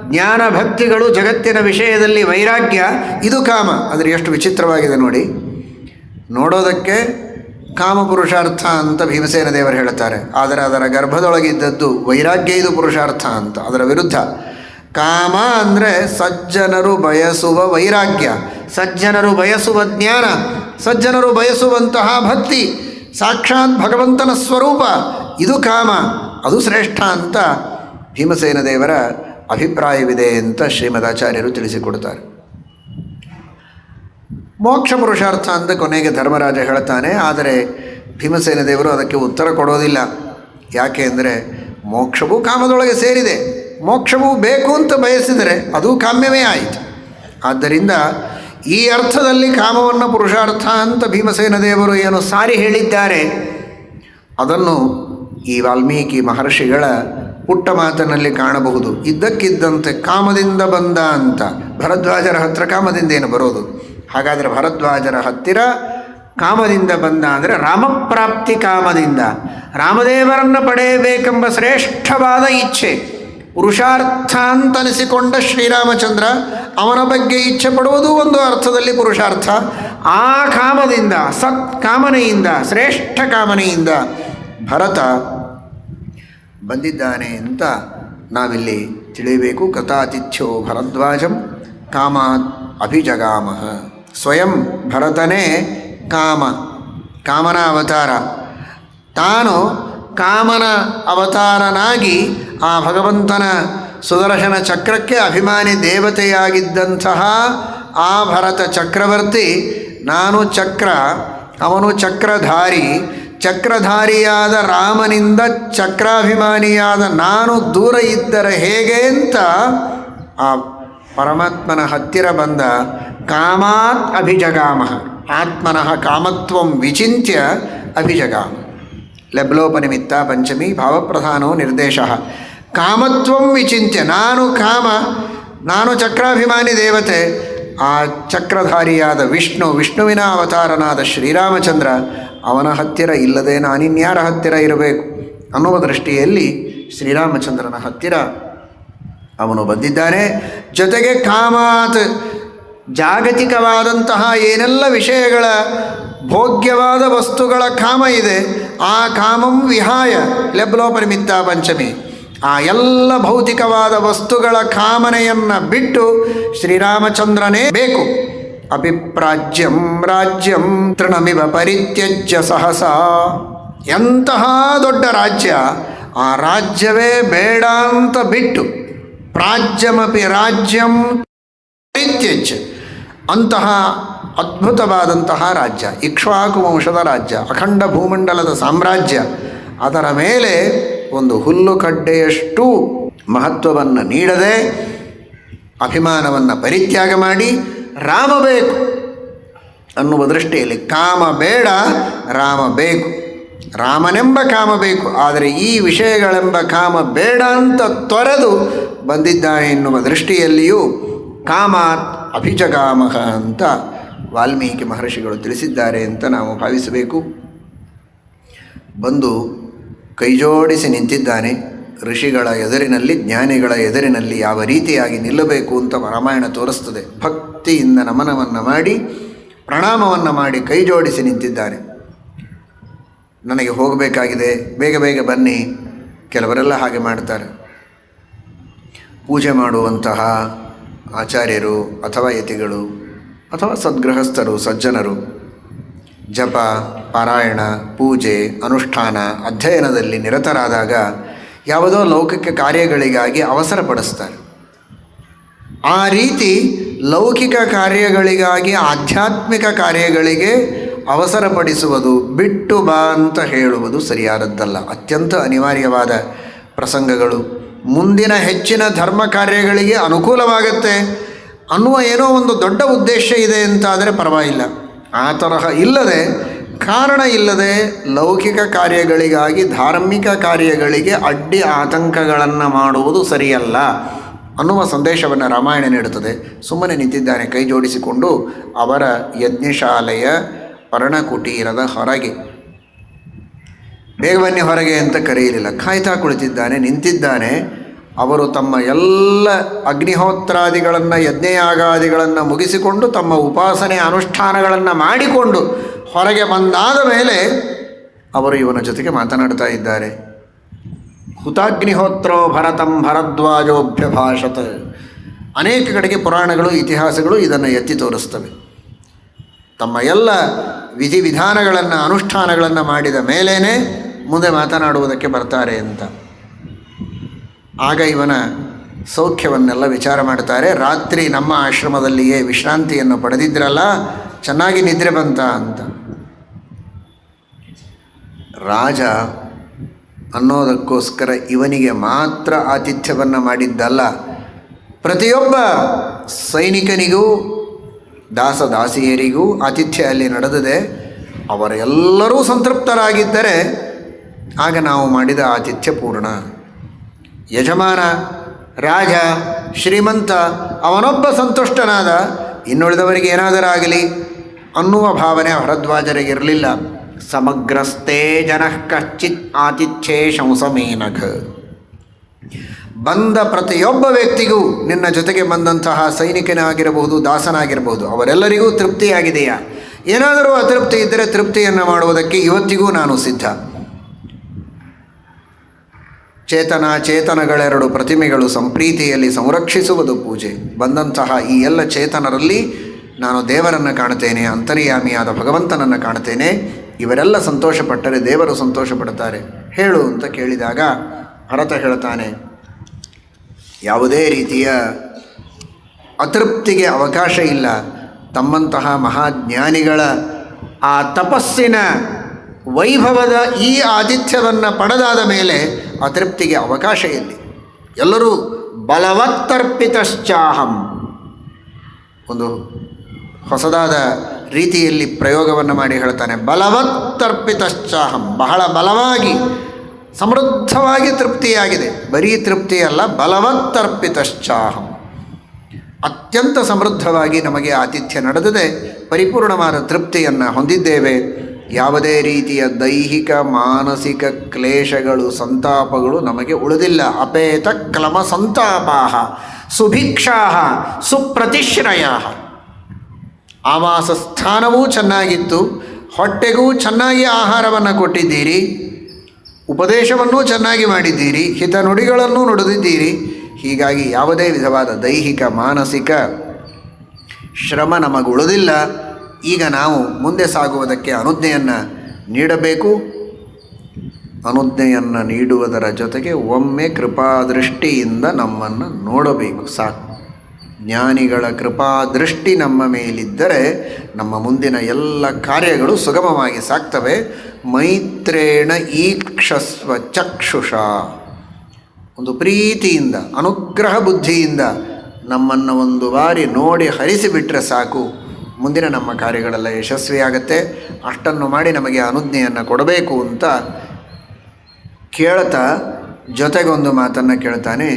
ಜ್ಞಾನ ಭಕ್ತಿಗಳು, ಜಗತ್ತಿನ ವಿಷಯದಲ್ಲಿ ವೈರಾಗ್ಯ, ಇದು ಕಾಮ. ಆದರೆ ಎಷ್ಟು ವಿಚಿತ್ರವಾಗಿದೆ ನೋಡಿ. ನೋಡೋದಕ್ಕೆ ಕಾಮಪುರುಷಾರ್ಥ ಅಂತ ಭೀಮಸೇನ ದೇವರು ಹೇಳ್ತಾರೆ, ಆದರೆ ಅದರ ಗರ್ಭದೊಳಗಿದ್ದದ್ದು ವೈರಾಗ್ಯ, ಇದು ಪುರುಷಾರ್ಥ ಅಂತ. ಅದರ ವಿರುದ್ಧ ಕಾಮ ಅಂದರೆ ಸಜ್ಜನರು ಬಯಸುವ ವೈರಾಗ್ಯ, ಸಜ್ಜನರು ಬಯಸುವ ಜ್ಞಾನ, ಸಜ್ಜನರು ಬಯಸುವಂತಹ ಭಕ್ತಿ, ಸಾಕ್ಷಾತ್ ಭಗವಂತನ ಸ್ವರೂಪ, ಇದು ಕಾಮ, ಅದು ಶ್ರೇಷ್ಠ ಅಂತ ಭೀಮಸೇನ ದೇವರ ಅಭಿಪ್ರಾಯವಿದೆ ಅಂತ ಶ್ರೀಮದಾಚಾರ್ಯರು ತಿಳಿಸಿಕೊಡ್ತಾರೆ. ಮೋಕ್ಷ ಪುರುಷಾರ್ಥ ಅಂತ ಕೊನೆಗೆ ಧರ್ಮರಾಜ ಹೇಳ್ತಾನೆ. ಆದರೆ ಭೀಮಸೇನ ದೇವರು ಅದಕ್ಕೆ ಉತ್ತರ ಕೊಡೋದಿಲ್ಲ. ಯಾಕೆ ಅಂದರೆ ಮೋಕ್ಷವೂ ಕಾಮದೊಳಗೆ ಸೇರಿದೆ, ಮೋಕ್ಷವೂ ಬೇಕು ಅಂತ ಬಯಸಿದರೆ ಅದು ಕಾಮ್ಯವೇ ಆಯಿತು. ಆದ್ದರಿಂದ ಈ ಅರ್ಥದಲ್ಲಿ ಕಾಮವನ್ನು ಪುರುಷಾರ್ಥ ಅಂತ ಭೀಮಸೇನ ದೇವರು ಏನು ಸಾರಿ ಹೇಳಿದ್ದಾರೆ, ಅದನ್ನು ಈ ವಾಲ್ಮೀಕಿ ಮಹರ್ಷಿಗಳ ಪುಟ್ಟ ಮಾತಿನಲ್ಲಿ ಕಾಣಬಹುದು. ಇದ್ದಕ್ಕಿದ್ದಂತೆ ಕಾಮದಿಂದ ಬಂದ ಅಂತ. ಭರದ್ವಾಜರ ಹತ್ತಿರ ಕಾಮದಿಂದ ಏನು ಬರೋದು? ಹಾಗಾದರೆ ಭರದ್ವಾಜರ ಹತ್ತಿರ ಕಾಮದಿಂದ ಬಂದ ಅಂದರೆ ರಾಮಪ್ರಾಪ್ತಿ ಕಾಮದಿಂದ, ರಾಮದೇವರನ್ನು ಪಡೆಯಬೇಕೆಂಬ ಶ್ರೇಷ್ಠವಾದ ಇಚ್ಛೆ, ಪುರುಷಾರ್ಥ ಅಂತನಿಸಿಕೊಂಡ ಶ್ರೀರಾಮಚಂದ್ರ ಅವನ ಬಗ್ಗೆ ಇಚ್ಛೆ ಪಡುವುದು ಒಂದು ಅರ್ಥದಲ್ಲಿ ಪುರುಷಾರ್ಥ. ಆ ಕಾಮದಿಂದ, ಸತ್ಕಾಮನೆಯಿಂದ, ಶ್ರೇಷ್ಠ ಕಾಮನೆಯಿಂದ ಭರತ ಬಂದಿದ್ದಾನೆ ಅಂತ ನಾವಿಲ್ಲಿ ತಿಳಿಯಬೇಕು. ಕಥಾತಿಥ್ಯೋ ಭರದ್ವಾಜಂ ಕಾಮಾತ್ ಅಭಿಜಗಾಮಃ. ಸ್ವಯಂ ಭರತನೇ ಕಾಮನ ಅವತಾರ. ತಾನು ಕಾಮನ ಅವತಾರನಾಗಿ ಆ ಭಗವಂತನ ಸುದರ್ಶನ ಚಕ್ರಕ್ಕೆ ಅಭಿಮಾನಿ ದೇವತೆಯಾಗಿದ್ದಂತಹ ಆ ಭರತ ಚಕ್ರವರ್ತಿ, ನಾನು ಚಕ್ರ, ಅವನು ಚಕ್ರಧಾರಿ, ಚಕ್ರಧಾರಿಯಾದ ರಾಮನಿಂದ ಚಕ್ರಾಭಿಮಾನಿಯಾದ ನಾನು ದೂರ ಇದ್ದರೆ ಹೇಗೆ ಅಂತ ಆ ಪರಮಾತ್ಮನ ಹತ್ತಿರ ಬಂದ. ಕಾಮಾತ್ ಅಭಿಜಗಾಮ, ಆತ್ಮನಃ ಕಾಮತ್ವಂ ವಿಚಿಂತ್ಯ ಅಭಿಜಗಾಮ. ಲಬ್ಲೋಪನಿಮಿತ್ತ ಪಂಚಮಿ ಭಾವಪ್ರಧಾನೋ ನಿರ್ದೇಶ. ಕಾಮತ್ವಂ ವಿಚಿಂತ್ಯ, ನಾನು ಕಾಮ, ನಾನು ಚಕ್ರಾಭಿಮಾನಿ ದೇವತೆ, ಆ ಚಕ್ರಧಾರಿಯಾದ ವಿಷ್ಣು, ವಿಷ್ಣುವಿನ ಅವತಾರನಾದ ಶ್ರೀರಾಮಚಂದ್ರ, ಅವನ ಹತ್ತಿರ ಇಲ್ಲದೆ ನಾನಿನ್ಯಾರ ಹತ್ತಿರ ಇರಬೇಕು ಅನ್ನುವ ದೃಷ್ಟಿಯಲ್ಲಿ ಶ್ರೀರಾಮಚಂದ್ರನ ಹತ್ತಿರ ಅವನು ಬಂದಿದ್ದಾನೆ. ಜೊತೆಗೆ ಕಾಮಾತ್, ಜಾಗತಿಕವಾದಂತಹ ಏನೆಲ್ಲ ವಿಷಯಗಳ ಭೋಗ್ಯವಾದ ವಸ್ತುಗಳ ಕಾಮ ಇದೆ, ಆ ಕಾಮಂ ವಿಹಾಯ ಲಬ್ಲೋಪನಿಮಿತ್ತ ಪಂಚಮಿ, ಆ ಎಲ್ಲ ಭೌತಿಕವಾದ ವಸ್ತುಗಳ ಕಾಮನೆಯನ್ನು ಬಿಟ್ಟು ಶ್ರೀರಾಮಚಂದ್ರನೇ ಬೇಕು. ಅಪಿಪ್ರಾಜ್ಯಂ ರಾಜ್ಯಂ ತೃಣಮಿವ ಪರಿತ್ಯಜ್ಯ ಸಹಸ. ಎಂತಹ ದೊಡ್ಡ ರಾಜ್ಯ, ಆ ರಾಜ್ಯವೇ ಬೇಡ ಅಂತ ಬಿಟ್ಟು, ಪ್ರಾಜ್ಯಮಪಿ ರಾಜ್ಯಂ ಪರಿತ್ಯಜ್ಯ, ಅಂತಹ ಅದ್ಭುತವಾದಂತಹ ರಾಜ್ಯ, ಇಕ್ಷ್ವಾಕು ವಂಶದ ರಾಜ್ಯ, ಅಖಂಡ ಭೂಮಂಡಲದ ಸಾಮ್ರಾಜ್ಯ, ಅದರ ಮೇಲೆ ಒಂದು ಹುಲ್ಲು ಕಡ್ಡೆಯಷ್ಟು ಮಹತ್ವವನ್ನು ನೀಡದೆ ಅಭಿಮಾನವನ್ನು ಪರಿತ್ಯಾಗ ಮಾಡಿ ರಾಮ ಬೇಕು ಅನ್ನುವ ದೃಷ್ಟಿಯಲ್ಲಿ ಕಾಮ ಬೇಡ, ರಾಮ ಬೇಕು, ರಾಮನೆಂಬ ಕಾಮ ಬೇಕು, ಆದರೆ ಈ ವಿಷಯಗಳೆಂಬ ಕಾಮ ಬೇಡ ಅಂತ ತೊರೆದು ಬಂದಿದ್ದಾನೆ ಎನ್ನುವ ದೃಷ್ಟಿಯಲ್ಲಿಯೂ ಕಾಮಾತ್ ಅಭಿಜಗಾಮಃ ಅಂತ ವಾಲ್ಮೀಕಿ ಮಹರ್ಷಿಗಳು ತಿಳಿಸಿದ್ದಾರೆ ಅಂತ ನಾವು ಭಾವಿಸಬೇಕು. ಬಂದು ಕೈಜೋಡಿಸಿ ನಿಂತಿದ್ದಾನೆ. ಋಷಿಗಳ ಎದುರಿನಲ್ಲಿ, ಜ್ಞಾನಿಗಳ ಎದುರಿನಲ್ಲಿ ಯಾವ ರೀತಿಯಾಗಿ ನಿಲ್ಲಬೇಕು ಅಂತ ರಾಮಾಯಣ ತೋರಿಸ್ತದೆ. ಭಕ್ತಿಯಿಂದ ನಮನವನ್ನು ಮಾಡಿ, ಪ್ರಣಾಮವನ್ನು ಮಾಡಿ ಕೈ ಜೋಡಿಸಿ ನಿಂತಿದ್ದಾನೆ. ನನಗೆ ಹೋಗಬೇಕಾಗಿದೆ, ಬೇಗ ಬೇಗ ಬನ್ನಿ. ಕೆಲವರೆಲ್ಲ ಹಾಗೆ ಮಾಡ್ತಾರೆ. ಪೂಜೆ ಮಾಡುವಂತಹ ಆಚಾರ್ಯರು ಅಥವಾ ಯತಿಗಳು ಅಥವಾ ಸದ್ಗೃಹಸ್ಥರು, ಸಜ್ಜನರು ಜಪ, ಪಾರಾಯಣ, ಪೂಜೆ, ಅನುಷ್ಠಾನ, ಅಧ್ಯಯನದಲ್ಲಿ ನಿರತರಾದಾಗ ಯಾವುದೋ ಲೌಕಿಕ ಕಾರ್ಯಗಳಿಗಾಗಿ ಅವಸರಪಡಿಸ್ತಾರೆ. ಆ ರೀತಿ ಲೌಕಿಕ ಕಾರ್ಯಗಳಿಗಾಗಿ, ಆಧ್ಯಾತ್ಮಿಕ ಕಾರ್ಯಗಳಿಗೆ ಅವಸರಪಡಿಸುವುದು, ಬಿಟ್ಟು ಬಾ ಅಂತ ಹೇಳುವುದು ಸರಿಯಾದದ್ದಲ್ಲ. ಅತ್ಯಂತ ಅನಿವಾರ್ಯವಾದ ಪ್ರಸಂಗಗಳು, ಮುಂದಿನ ಹೆಚ್ಚಿನ ಧರ್ಮ ಕಾರ್ಯಗಳಿಗೆ ಅನುಕೂಲವಾಗತ್ತೆ ಅನ್ನುವ ಏನೋ ಒಂದು ದೊಡ್ಡ ಉದ್ದೇಶ ಇದೆ ಅಂತಾದರೆ ಪರವಾಗಿಲ್ಲ. ಆ ತರಹ ಇಲ್ಲದೆ, ಕಾರಣ ಇಲ್ಲದೆ ಲೌಕಿಕ ಕಾರ್ಯಗಳಿಗಾಗಿ ಧಾರ್ಮಿಕ ಕಾರ್ಯಗಳಿಗೆ ಅಡ್ಡಿ ಆತಂಕಗಳನ್ನು ಮಾಡುವುದು ಸರಿಯಲ್ಲ ಅನ್ನುವ ಸಂದೇಶವನ್ನು ರಾಮಾಯಣ ನೀಡುತ್ತದೆ. ಸುಮ್ಮನೆ ನಿಂತಿದ್ದಾನೆ ಕೈ ಜೋಡಿಸಿಕೊಂಡು ಅವರ ಯಜ್ಞಶಾಲೆಯ ಪರ್ಣಕುಟೀರದ ಹೊರಗೆ. ಬೇಗ ಬನ್ನಿ ಹೊರಗೆ ಅಂತ ಕರೆಯಲಿಲ್ಲ, ಕಾಯ್ತಾ ಕುಳಿತಿದ್ದಾನೆ, ನಿಂತಿದ್ದಾನೆ. ಅವರು ತಮ್ಮ ಎಲ್ಲ ಅಗ್ನಿಹೋತ್ರಾದಿಗಳನ್ನು, ಯಜ್ಞಯಾಗಾದಿಗಳನ್ನು ಮುಗಿಸಿಕೊಂಡು ತಮ್ಮ ಉಪಾಸನೆ ಅನುಷ್ಠಾನಗಳನ್ನು ಮಾಡಿಕೊಂಡು ಹೊರಗೆ ಬಂದಾದ ಮೇಲೆ ಅವರು ಇವನ ಜೊತೆಗೆ ಮಾತನಾಡ್ತಾ ಇದ್ದಾರೆ. ಹುತಾಗ್ನಿಹೋತ್ರೋ ಭರತಂ ಭರದ್ವಾಜೋಭ್ಯಭಾಷತ್. ಅನೇಕ ಕಡೆಗೆ ಪುರಾಣಗಳು, ಇತಿಹಾಸಗಳು ಇದನ್ನು ಎತ್ತಿ ತೋರಿಸ್ತವೆ. ತಮ್ಮ ಎಲ್ಲ ವಿಧಿವಿಧಾನಗಳನ್ನು, ಅನುಷ್ಠಾನಗಳನ್ನು ಮಾಡಿದ ಮೇಲೇ ಮುಂದೆ ಮಾತನಾಡುವುದಕ್ಕೆ ಬರ್ತಾರೆ ಅಂತ. ಆಗ ಇವನ ಸೌಖ್ಯವನ್ನೆಲ್ಲ ವಿಚಾರ ಮಾಡ್ತಾರೆ. ರಾತ್ರಿ ನಮ್ಮ ಆಶ್ರಮದಲ್ಲಿಯೇ ವಿಶ್ರಾಂತಿಯನ್ನು ಪಡೆದಿದ್ರಲ್ಲ, ಚೆನ್ನಾಗಿ ನಿದ್ರೆ ಬಂತ ಅಂತ. ರಾಜ ಅನ್ನೋದಕ್ಕೋಸ್ಕರ ಇವನಿಗೆ ಮಾತ್ರ ಆತಿಥ್ಯವನ್ನು ಮಾಡಿದ್ದಲ್ಲ, ಪ್ರತಿಯೊಬ್ಬ ಸೈನಿಕನಿಗೂ ದಾಸದಾಸಿಯರಿಗೂ ಆತಿಥ್ಯ ಅಲ್ಲಿ ನಡೆದಿದೆ. ಅವರೆಲ್ಲರೂ ಸಂತೃಪ್ತರಾಗಿದ್ದರೆ ಆಗ ನಾವು ಮಾಡಿದ ಆತಿಥ್ಯ ಪೂರ್ಣ. ಯಜಮಾನ, ರಾಜ, ಶ್ರೀಮಂತ ಅವನೊಬ್ಬ ಸಂತುಷ್ಟನಾದ, ಇನ್ನುಳಿದವರಿಗೆ ಏನಾದರಾಗಲಿ ಅನ್ನುವ ಭಾವನೆ ಭರದ್ವಾಜರಿಗಿರಲಿಲ್ಲ. ಸಮಗ್ರಸ್ಥೇ ಜನಃ ಕಶ್ಚಿತ್ ಆತಿಥ್ಯೇ ಶಂಸಮೇನಘ. ಬಂದ ಪ್ರತಿಯೊಬ್ಬ ವ್ಯಕ್ತಿಗೂ, ನಿನ್ನ ಜೊತೆಗೆ ಬಂದಂತಹ ಸೈನಿಕನಾಗಿರಬಹುದು, ದಾಸನಾಗಿರಬಹುದು, ಅವರೆಲ್ಲರಿಗೂ ತೃಪ್ತಿಯಾಗಿದೆಯಾ? ಏನಾದರೂ ಅತೃಪ್ತಿ ಇದ್ದರೆ ತೃಪ್ತಿಯನ್ನು ಮಾಡುವುದಕ್ಕೆ ಇವತ್ತಿಗೂ ನಾನು ಸಿದ್ಧ. ಚೇತನಗಳೆರಡು ಪ್ರತಿಮೆಗಳು ಸಂಪ್ರೀತಿಯಲ್ಲಿ ಸಂರಕ್ಷಿಸುವುದು ಪೂಜೆ. ಬಂದಂತಹ ಈ ಎಲ್ಲ ಚೇತನರಲ್ಲಿ ನಾನು ದೇವರನ್ನು ಕಾಣ್ತೇನೆ, ಅಂತರ್ಯಾಮಿಯಾದ ಭಗವಂತನನ್ನು ಕಾಣ್ತೇನೆ. ಇವರೆಲ್ಲ ಸಂತೋಷಪಟ್ಟರೆ ದೇವರು ಸಂತೋಷಪಡ್ತಾರೆ, ಹೇಳು ಅಂತ ಕೇಳಿದಾಗ ಭರತ ಹೇಳ್ತಾನೆ, ಯಾವುದೇ ರೀತಿಯ ಅತೃಪ್ತಿಗೆ ಅವಕಾಶ ಇಲ್ಲ. ತಮ್ಮಂತಹ ಮಹಾಜ್ಞಾನಿಗಳ ಆ ತಪಸ್ಸಿನ ವೈಭವದ ಈ ಆತಿಥ್ಯವನ್ನು ಪಡೆದಾದ ಮೇಲೆ ಅತೃಪ್ತಿಗೆ ಅವಕಾಶ ಎಲ್ಲಿ? ಎಲ್ಲರೂ ಬಲವತ್ತರ್ಪಿತಶ್ಚಾಹಂ, ಒಂದು ಹೊಸದಾದ ರೀತಿಯಲ್ಲಿ ಪ್ರಯೋಗವನ್ನು ಮಾಡಿ ಹೇಳ್ತಾನೆ. ಬಲವತ್ತರ್ಪಿತಶ್ಚಾಹಂ, ಬಹಳ ಬಲವಾಗಿ ಸಮೃದ್ಧವಾಗಿ ತೃಪ್ತಿಯಾಗಿದೆ. ಬರೀ ತೃಪ್ತಿಯಲ್ಲ, ಬಲವತ್ತರ್ಪಿತಶ್ಚಾಹಂ, ಅತ್ಯಂತ ಸಮೃದ್ಧವಾಗಿ ನಮಗೆ ಆತಿಥ್ಯ ನಡೆದಿದೆ, ಪರಿಪೂರ್ಣವಾದ ತೃಪ್ತಿಯನ್ನು ಹೊಂದಿದ್ದೇವೆ. ಯಾವುದೇ ರೀತಿಯ ದೈಹಿಕ ಮಾನಸಿಕ ಕ್ಲೇಶಗಳು, ಸಂತಾಪಗಳು ನಮಗೆ ಉಳಿದಿಲ್ಲ. ಅಪೇತ ಕ್ಲಮ ಸಂತಾಪಾಹ ಸುಭಿಕ್ಷಾಹ ಸುಪ್ರತಿಶ್ರಯಾಹ. ಆವಾಸ ಸ್ಥಾನವೂ ಚೆನ್ನಾಗಿತ್ತು, ಹೊಟ್ಟೆಗೂ ಚೆನ್ನಾಗಿ ಆಹಾರವನ್ನು ಕೊಟ್ಟಿದ್ದೀರಿ, ಉಪದೇಶವನ್ನೂ ಚೆನ್ನಾಗಿ ಮಾಡಿದ್ದೀರಿ, ಹಿತ ನುಡಿಗಳನ್ನೂ ನುಡಿದಿದ್ದೀರಿ. ಹೀಗಾಗಿ ಯಾವುದೇ ವಿಧವಾದ ದೈಹಿಕ ಮಾನಸಿಕ ಶ್ರಮ ನಮಗುಳಿದಿಲ್ಲ. ಈಗ ನಾವು ಮುಂದೆ ಸಾಗುವುದಕ್ಕೆ ಅನುಜ್ಞೆಯನ್ನು ನೀಡಬೇಕು. ಅನುಜ್ಞೆಯನ್ನು ನೀಡುವುದರ ಜೊತೆಗೆ ಒಮ್ಮೆ ಕೃಪಾದೃಷ್ಟಿಯಿಂದ ನಮ್ಮನ್ನು ನೋಡಬೇಕು, ಸಾಕು. ಜ್ಞಾನಿಗಳ ಕೃಪಾದೃಷ್ಟಿ ನಮ್ಮ ಮೇಲಿದ್ದರೆ ನಮ್ಮ ಮುಂದಿನ ಎಲ್ಲ ಕಾರ್ಯಗಳು ಸುಗಮವಾಗಿ ಸಾಗ್ತವೆ. ಮೈತ್ರೇಣ ಈಕ್ಷಸ್ವ ಚಕ್ಷುಷ, ಒಂದು ಪ್ರೀತಿಯಿಂದ, ಅನುಗ್ರಹ ಬುದ್ಧಿಯಿಂದ ನಮ್ಮನ್ನು ಒಂದು ಬಾರಿ ನೋಡಿ ಹರಿಸಿಬಿಟ್ರೆ ಸಾಕು, ಮುಂದಿನ ನಮ್ಮ ಕಾರ್ಯಗಳೆಲ್ಲ ಯಶಸ್ವಿಯಾಗತ್ತೆ. ಅಷ್ಟನ್ನು ಮಾಡಿ ನಮಗೆ ಅನುಜ್ಞೆಯನ್ನು ಕೊಡಬೇಕು ಅಂತ ಕೇಳ್ತಾ ಜೊತೆಗೊಂದು ಮಾತನ್ನು ಕೇಳ್ತಾನೆ.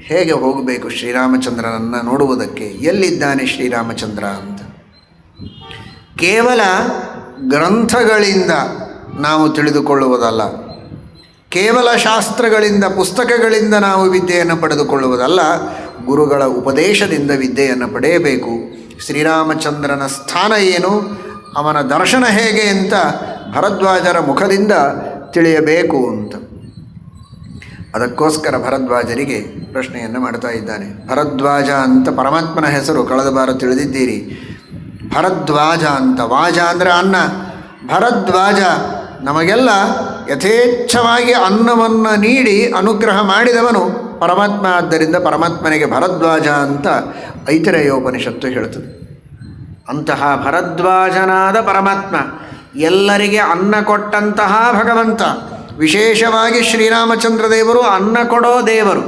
ಹೇಗೆ ಹೋಗಬೇಕು ಶ್ರೀರಾಮಚಂದ್ರನನ್ನು ನೋಡುವುದಕ್ಕೆ? ಎಲ್ಲಿದ್ದಾನೆ ಶ್ರೀರಾಮಚಂದ್ರ ಅಂತ. ಕೇವಲ ಗ್ರಂಥಗಳಿಂದ ನಾವು ತಿಳಿದುಕೊಳ್ಳುವುದಲ್ಲ, ಕೇವಲ ಶಾಸ್ತ್ರಗಳಿಂದ, ಪುಸ್ತಕಗಳಿಂದ ನಾವು ವಿದ್ಯೆಯನ್ನು ಪಡೆದುಕೊಳ್ಳುವುದಲ್ಲ, ಗುರುಗಳ ಉಪದೇಶದಿಂದ ವಿದ್ಯೆಯನ್ನು ಪಡೆಯಬೇಕು. ಶ್ರೀರಾಮಚಂದ್ರನ ಸ್ಥಾನ ಏನು, ಅವನ ದರ್ಶನ ಹೇಗೆ ಅಂತ ಭರದ್ವಾಜರ ಮುಖದಿಂದ ತಿಳಿಯಬೇಕು ಅಂತ. ಅದಕ್ಕೋಸ್ಕರ ಭರದ್ವಾಜರಿಗೆ ಪ್ರಶ್ನೆಯನ್ನು ಮಾಡ್ತಾ ಇದ್ದಾನೆ. ಭರದ್ವಾಜ ಅಂತ ಪರಮಾತ್ಮನ ಹೆಸರು, ಕಳೆದ ಬಾರ ತಿಳಿದಿದ್ದೀರಿ. ಭರದ್ವಾಜ ಅಂತ, ವಾಜ ಅಂದರೆ ಅನ್ನ. ಭರದ್ವಾಜ ನಮಗೆಲ್ಲ ಯಥೇಚ್ಛವಾಗಿ ಅನ್ನವನ್ನು ನೀಡಿ ಅನುಗ್ರಹ ಮಾಡಿದವನು ಪರಮಾತ್ಮ. ಆದ್ದರಿಂದ ಪರಮಾತ್ಮನಿಗೆ ಭರದ್ವಾಜ ಅಂತ ಐತರೇಯೋಪನಿಷತ್ತು ಹೇಳ್ತದೆ. ಅಂತಹ ಭರದ್ವಾಜನಾದ ಪರಮಾತ್ಮ ಎಲ್ಲರಿಗೆ ಅನ್ನ ಕೊಟ್ಟಂತಹ ಭಗವಂತ. ವಿಶೇಷವಾಗಿ ಶ್ರೀರಾಮಚಂದ್ರ ದೇವರು ಅನ್ನ ಕೊಡೋ ದೇವರು.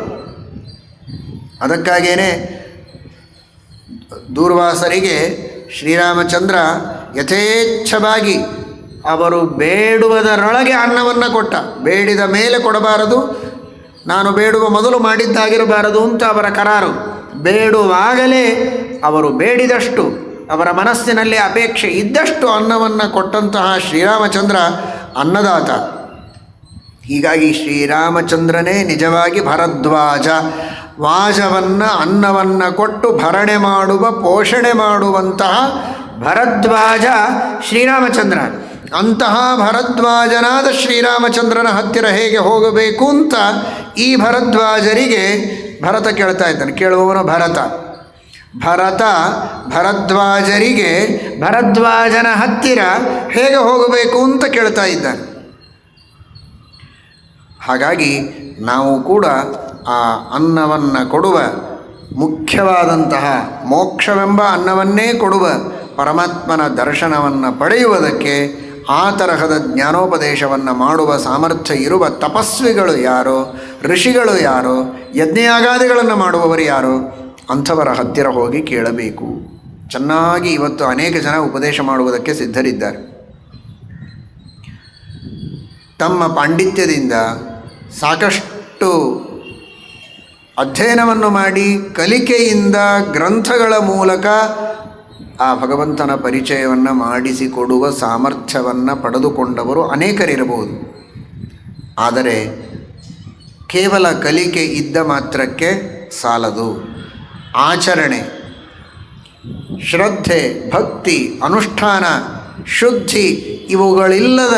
ಅದಕ್ಕಾಗೇನೆ ದೂರ್ವಾಸರಿಗೆ ಶ್ರೀರಾಮಚಂದ್ರ ಯಥೇಚ್ಛವಾಗಿ ಅವರು ಬೇಡುವುದರೊಳಗೆ ಅನ್ನವನ್ನು ಕೊಟ್ಟ. ಬೇಡಿದ ಮೇಲೆ ಕೊಡಬಾರದು, ನಾನು ಬೇಡುವ ಮೊದಲು ಮಾಡಿದ್ದಾಗಿರಬಾರದು ಅಂತ ಅವರ ಕರಾರು. ಬೇಡುವಾಗಲೇ ಅವರು ಬೇಡಿದಷ್ಟು, ಅವರ ಮನಸ್ಸಿನಲ್ಲಿ ಅಪೇಕ್ಷೆ ಇದ್ದಷ್ಟು ಅನ್ನವನ್ನು ಕೊಟ್ಟಂತಹ ಶ್ರೀರಾಮಚಂದ್ರ ಅನ್ನದಾತ. ಹೀಗಾಗಿ ಶ್ರೀರಾಮಚಂದ್ರನೇ ನಿಜವಾಗಿ ಭರದ್ವಾಜ. ವಾಜವನ್ನು ಅನ್ನವನ್ನು ಕೊಟ್ಟು ಭರಣೆ ಮಾಡುವ, ಪೋಷಣೆ ಮಾಡುವಂತಹ ಭರದ್ವಾಜ ಶ್ರೀರಾಮಚಂದ್ರ. ಅಂತಹ ಭರದ್ವಾಜನಾದ ಶ್ರೀರಾಮಚಂದ್ರನ ಹತ್ತಿರ ಹೇಗೆ ಹೋಗಬೇಕು ಅಂತ ಈ ಭರದ್ವಾಜರಿಗೆ ಭರತ ಕೇಳ್ತಾ ಇದ್ದಾನೆ. ಕೇಳುವವನು ಭರತ ಭರದ್ವಾಜರಿಗೆ ಭರದ್ವಾಜನ ಹತ್ತಿರ ಹೇಗೆ ಹೋಗಬೇಕು ಅಂತ ಕೇಳ್ತಾ ಇದ್ದಾನೆ. ಹಾಗಾಗಿ ನಾವು ಕೂಡ ಆ ಅನ್ನವನ್ನು ಕೊಡುವ, ಮುಖ್ಯವಾದಂತಹ ಮೋಕ್ಷವೆಂಬ ಅನ್ನವನ್ನೇ ಕೊಡುವ ಪರಮಾತ್ಮನ ದರ್ಶನವನ್ನು ಪಡೆಯುವುದಕ್ಕೆ ಆ ತರಹದ ಜ್ಞಾನೋಪದೇಶವನ್ನು ಮಾಡುವ ಸಾಮರ್ಥ್ಯ ಇರುವ ತಪಸ್ವಿಗಳು ಯಾರೋ, ಋಷಿಗಳು ಯಾರೋ, ಯಜ್ಞಯಾಗಾದಿಗಳನ್ನು ಮಾಡುವವರು ಯಾರೋ ಅಂಥವರ ಹತ್ತಿರ ಹೋಗಿ ಕೇಳಬೇಕು. ಚೆನ್ನಾಗಿ ಇವತ್ತು ಅನೇಕ ಜನ ಉಪದೇಶ ಮಾಡುವುದಕ್ಕೆ ಸಿದ್ಧರಿದ್ದಾರೆ. ತಮ್ಮ ಪಾಂಡಿತ್ಯದಿಂದ ಸಾಕಷ್ಟು ಅಧ್ಯಯನವನ್ನು ಮಾಡಿ ಕಲಿಕೆಯಿಂದ ಗ್ರಂಥಗಳ ಮೂಲಕ ಆ ಭಗವಂತನ ಪರಿಚಯವನ್ನು ಮಾಡಿಸಿಕೊಡುವ ಸಾಮರ್ಥ್ಯವನ್ನು ಪಡೆದುಕೊಂಡವರು ಅನೇಕರಿರಬಹುದು. ಆದರೆ ಕೇವಲ ಕಲಿಕೆ ಇದ್ದ ಮಾತ್ರಕ್ಕೆ ಸಾಲದು. ಆಚರಣೆ, ಶ್ರದ್ಧೆ, ಭಕ್ತಿ, ಅನುಷ್ಠಾನ, ಶುದ್ಧಿ ಇವುಗಳಿಲ್ಲದ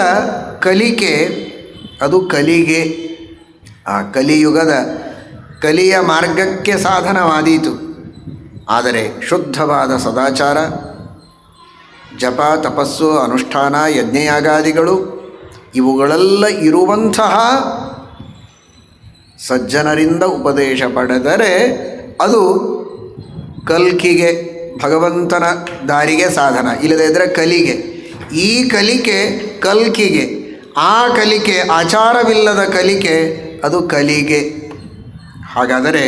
ಕಲಿಕೆ ಅದು ಕಲಿಗೆ. ಆ ಕಲಿಯುಗದ ಕಲಿಯ ಮಾರ್ಗಕ್ಕೆ ಸಾಧನವಾದೀತು. ಆದರೆ ಶುದ್ಧವಾದ ಸದಾಚಾರ, ಜಪ, ತಪಸ್ಸು, ಅನುಷ್ಠಾನ, ಯಜ್ಞಯಾಗಾದಿಗಳು ಇವುಗಳೆಲ್ಲ ಇರುವಂತಹ ಸಜ್ಜನರಿಂದ ಉಪದೇಶ ಪಡೆದರೆ ಅದು ಕಲ್ಕಿಗೆ, ಭಗವಂತನ ದಾರಿಗೆ ಸಾಧನ. ಇಲ್ಲದೇ ಇದ್ದರೆ ಕಲಿಗೆ. ಈ ಕಲಿಕೆ ಕಲ್ಕಿಗೆ, ಆ ಕಲಿಕೆ ಆಚಾರವಿಲ್ಲದ ಕಲಿಕೆ ಅದು ಕಲಿಗೆ. ಹಾಗಾದರೆ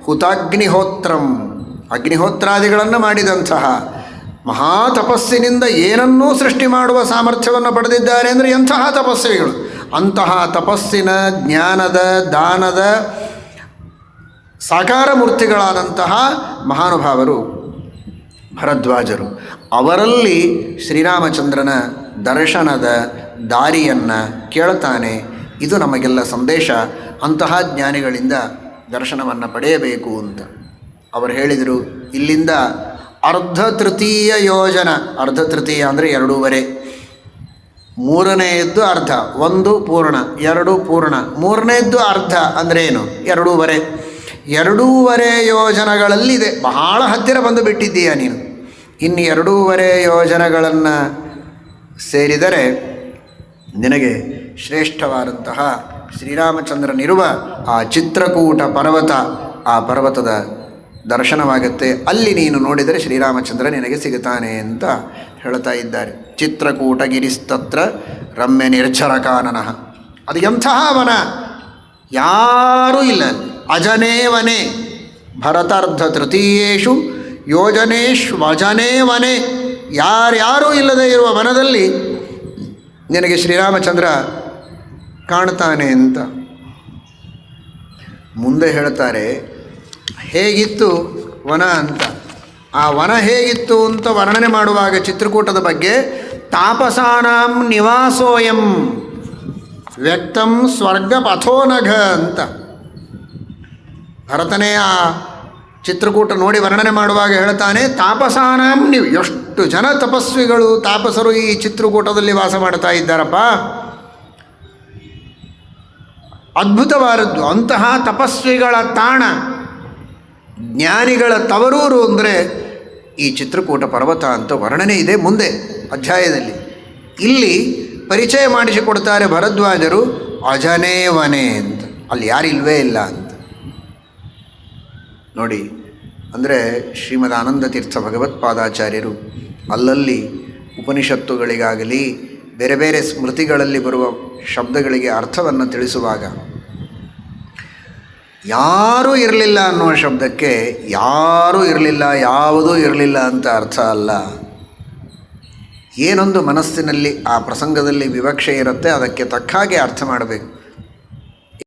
ಹುತಾಗ್ನಿಹೋತ್ರಂ, ಅಗ್ನಿಹೋತ್ರಾದಿಗಳನ್ನು ಮಾಡಿದಂತಹ ಮಹಾ ತಪಸ್ಸಿನಿಂದ ಏನನ್ನೂ ಸೃಷ್ಟಿ ಮಾಡುವ ಸಾಮರ್ಥ್ಯವನ್ನು ಪಡೆದಿದ್ದಾರೆ ಅಂದರೆ ಎಂತಹ ತಪಸ್ವಿಗಳು. ಅಂತಹ ತಪಸ್ಸಿನ, ಜ್ಞಾನದ, ದಾನದ ಸಾಕಾರ ಮೂರ್ತಿಗಳಾದಂತಹ ಮಹಾನುಭಾವರು ಭರದ್ವಾಜರು. ಅವರಲ್ಲಿ ಶ್ರೀರಾಮಚಂದ್ರನ ದರ್ಶನದ ದಾರಿಯನ್ನು ಕೇಳ್ತಾನೆ. ಇದು ನಮಗೆಲ್ಲ ಸಂದೇಶ. ಅಂತಹ ಜ್ಞಾನಿಗಳಿಂದ ದರ್ಶನವನ್ನು ಪಡೆಯಬೇಕು ಅಂತ ಅವರು ಹೇಳಿದರು. ಇಲ್ಲಿಂದ ಅರ್ಧ ತೃತೀಯ ಯೋಜನ, ಅರ್ಧ ತೃತೀಯ ಅಂದರೆ 2.5, ಮೂರನೆಯದ್ದು ಅರ್ಧ, 1 ಪೂರ್ಣ, 2 ಪೂರ್ಣ, ಮೂರನೆಯದ್ದು ಅರ್ಧ ಅಂದರೆ ಏನು? 2.5. 2.5 ಯೋಜನಗಳಲ್ಲಿದೆ. ಬಹಳ ಹತ್ತಿರ ಬಂದು ಬಿಟ್ಟಿದ್ದೀಯ ನೀನು. ಇನ್ನು 2.5 ಯೋಜನಗಳನ್ನು ಸೇರಿದರೆ ನಿನಗೆ ಶ್ರೇಷ್ಠವಾದಂತಹ ಶ್ರೀರಾಮಚಂದ್ರನಿರುವ ಆ ಚಿತ್ರಕೂಟ ಪರ್ವತ, ಆ ಪರ್ವತದ ದರ್ಶನವಾಗುತ್ತೆ. ಅಲ್ಲಿ ನೀನು ನೋಡಿದರೆ ಶ್ರೀರಾಮಚಂದ್ರ ನಿನಗೆ ಸಿಗುತ್ತಾನೆ ಅಂತ ಹೇಳ್ತಾ ಇದ್ದಾರೆ. ಚಿತ್ರಕೂಟ ಗಿರಿಸ್ತತ್ರ ರಮ್ಯ ನಿರ್ಜರ ಕಾನನಃ. ಅದು ಎಂತಹ ವನ, ಯಾರೂ ಇಲ್ಲ. ಅಜನೇ ವನೆ ಭರತಾರ್ಧ ತೃತೀಯೇಷು ಯೋಜನೇಶ್ವಜನೇ ವನೆ. ಯಾರ್ಯಾರೂ ಇಲ್ಲದೆ ಇರುವ ವನದಲ್ಲಿ ನಿನಗೆ ಶ್ರೀರಾಮಚಂದ್ರ ಕಾಣ್ತಾನೆ ಅಂತ ಮುಂದೆ ಹೇಳ್ತಾರೆ. ಹೇಗಿತ್ತು ವನ ಅಂತ. ಆ ವನ ಹೇಗಿತ್ತು ಅಂತ ವರ್ಣನೆ ಮಾಡುವಾಗ ಚಿತ್ರಕೂಟದ ಬಗ್ಗೆ ತಾಪಸಾನಾಂ ನಿವಾಸೋಯಂ ವ್ಯಕ್ತಂ ಸ್ವರ್ಗ ಪಥೋನಘ ಅಂತ ಭರತನೇ ಆ ಚಿತ್ರಕೂಟ ನೋಡಿ ವರ್ಣನೆ ಮಾಡುವಾಗ ಹೇಳ್ತಾನೆ, ತಾಪಸಾನಾಂ ನೀವು ಎಷ್ಟು ಜನ ತಪಸ್ವಿಗಳು, ತಾಪಸರು ಈ ಚಿತ್ರಕೂಟದಲ್ಲಿ ವಾಸ ಮಾಡ್ತಾ ಇದ್ದಾರಪ್ಪ. ಅದ್ಭುತವಾದದ್ದು. ಅಂತಹ ತಪಸ್ವಿಗಳ ತಾಣ, ಜ್ಞಾನಿಗಳ ತವರೂರು ಅಂದರೆ ಈ ಚಿತ್ರಕೂಟ ಪರ್ವತ ಅಂತ ವರ್ಣನೆ ಇದೆ ಮುಂದೆ ಅಧ್ಯಾಯದಲ್ಲಿ. ಇಲ್ಲಿ ಪರಿಚಯ ಮಾಡಿಸಿಕೊಡ್ತಾರೆ ಭರದ್ವಾಜರು, ಅಜನೇ ವನೆ ಅಂತ. ಅಲ್ಲಿ ಯಾರಿಲ್ವೇ ಇಲ್ಲ ಅಂತ ನೋಡಿ. ಅಂದರೆ ಶ್ರೀಮದ್ ಆನಂದ ತೀರ್ಥ ಭಗವತ್ಪಾದಾಚಾರ್ಯರು ಅಲ್ಲಲ್ಲಿ ಉಪನಿಷತ್ತುಗಳಿಗಾಗಲಿ ಬೇರೆ ಬೇರೆ ಸ್ಮೃತಿಗಳಲ್ಲಿ ಬರುವ ಶಬ್ದಗಳಿಗೆ ಅರ್ಥವನ್ನು ತಿಳಿಸುವಾಗ ಯಾರೂ ಇರಲಿಲ್ಲ ಅನ್ನುವ ಶಬ್ದಕ್ಕೆ ಯಾರೂ ಇರಲಿಲ್ಲ, ಯಾವುದೂ ಇರಲಿಲ್ಲ ಅಂತ ಅರ್ಥ ಅಲ್ಲ. ಏನೊಂದು ಮನಸ್ಸಿನಲ್ಲಿ ಆ ಪ್ರಸಂಗದಲ್ಲಿ ವಿವಕ್ಷೆ ಇರುತ್ತೆ ಅದಕ್ಕೆ ತಕ್ಕ ಹಾಗೆ ಅರ್ಥ ಮಾಡಬೇಕು.